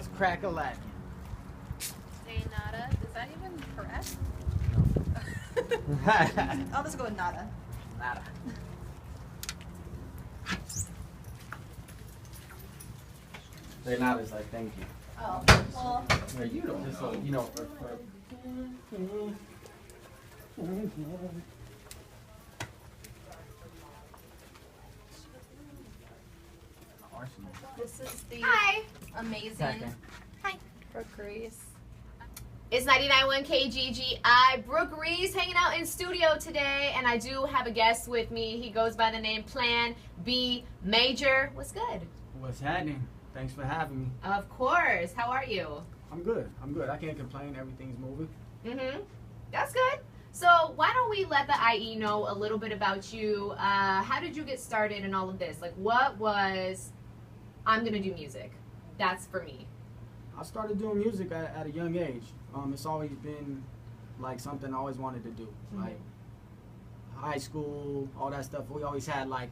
was crack-a-lacking. Say nada. Is that even correct? I'll just go with nada. Nada. Say nada is like thank you. Oh, well. Yeah, you don't. Just so you know, for Arsenal. This is the Hi. amazing Second. Hi. Brooke Reese. It's 99.1 KGGI. Brooke Reese hanging out in studio today, and I do have a guest with me. He goes by the name Plan B Major. What's good? What's happening? Thanks for having me. Of course. How are you? I'm good. I can't complain. Everything's moving. That's good. So why don't we let the IE know a little bit about you? How did you get started in all of this? Like, what was I'm gonna do music? That's for me. I started doing music at a young age. It's always been like something I always wanted to do. Like high school, all that stuff. We always had like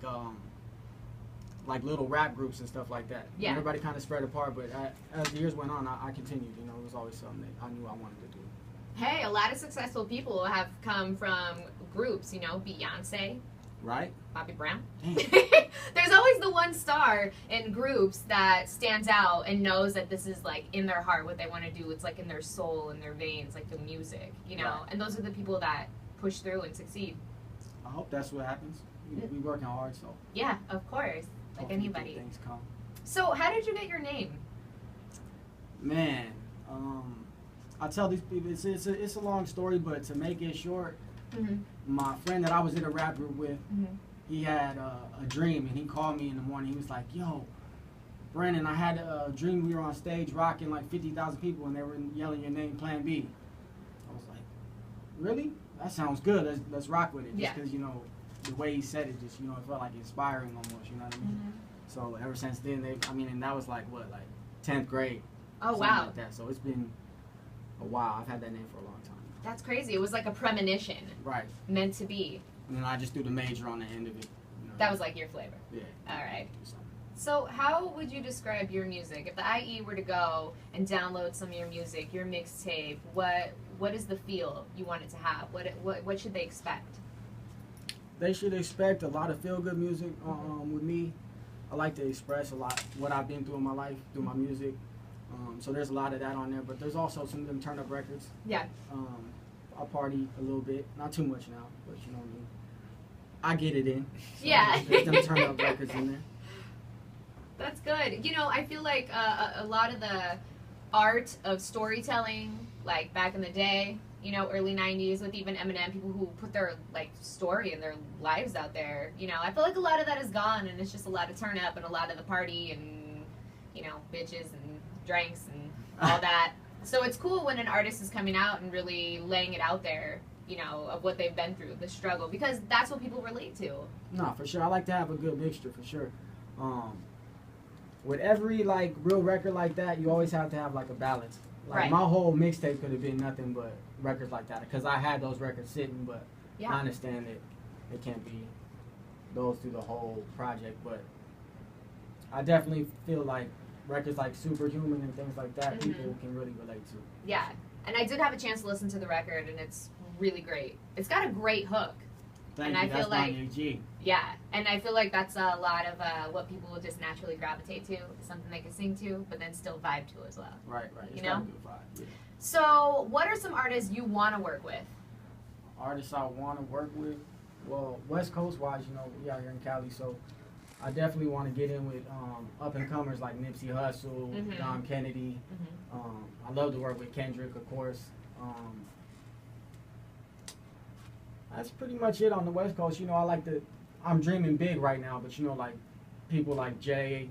little rap groups and stuff like that. Yeah. Everybody kind of spread apart, but as the years went on, I continued. You know, it was always something that I knew I wanted to do. Hey, a lot of successful people have come from groups. You know, Beyonce, Right? Bobby Brown. Damn. There's always the one star in groups that stands out and knows that this is like in their heart what they want to do. It's like in their soul, in their veins, like the music, you know. Right. And those are the people that push through and succeed. I hope that's what happens. We working hard, so Yeah, of course, like hopefully anybody. things come. So, how did you get your name? Man, I tell these people it's a long story, but to make it short, my friend that I was in a rap group with, he had a dream, and he called me in the morning. He was like, "Yo, Brandon, I had a dream we were on stage rocking like 50,000 people, and they were yelling your name, Plan B." I was like, "Really? That sounds good. Let's rock with it." Just because, you know, the way he said it, just, you know, it felt like inspiring almost. You know what I mean? So ever since then, and that was like what, like 10th grade. Oh, something wow. Like that. So it's been a while. I've had that name for a long time. That's crazy. It was like a premonition. Right. Meant to be. And then I just threw the major on the end of it. You know? That was like your flavor. Yeah. All right. So how would you describe your music? If the IE were to go and download some of your music, your mixtape, what is the feel you want it to have? What should they expect? They should expect a lot of feel-good music with me. I like to express a lot what I've been through in my life through my music. So there's a lot of that on there, but there's also some of them turn-up records. Yeah. I party a little bit, not too much now, but you know what I mean. I get it in. So Yeah. There's them turn-up records in there. That's good. You know, I feel like a lot of the art of storytelling, like back in the day, you know, early 90s with even Eminem, people who put their like story and their lives out there, you know, I feel like a lot of that is gone, and it's just a lot of turn up and a lot of the party and, you know, bitches and drinks and all that. So it's cool when an artist is coming out and really laying it out there, you know, of what they've been through, the struggle, because that's what people relate to. No, for sure. I like to have a good mixture, for sure. With every like real record like that, you always have to have like a balance. Like Right. my whole mixtape could have been nothing but records like that, because I had those records sitting, but Yeah. I understand that it can't be those through the whole project. But I definitely feel like records like Superhuman and things like that, people can really relate to. Yeah. And I did have a chance to listen to the record, and it's really great. It's got a great hook. Thank And you. I That's feel my like- new G. Yeah, and I feel like that's a lot of what people will just naturally gravitate to. Something they can sing to, but then still vibe to as well. Right. It's You got a know? good vibe. Yeah. So, what are some artists you want to work with? Artists I want to work with, well, West Coast wise, you know, we out here in Cali, so I definitely want to get in with up and comers like Nipsey Hussle, Dom Kennedy. I love to work with Kendrick, of course. That's pretty much it on the West Coast. You know, I'm dreaming big right now, but you know, like people like Jay,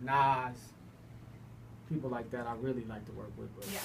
Nas, people like that, I really like to work with. But Yeah.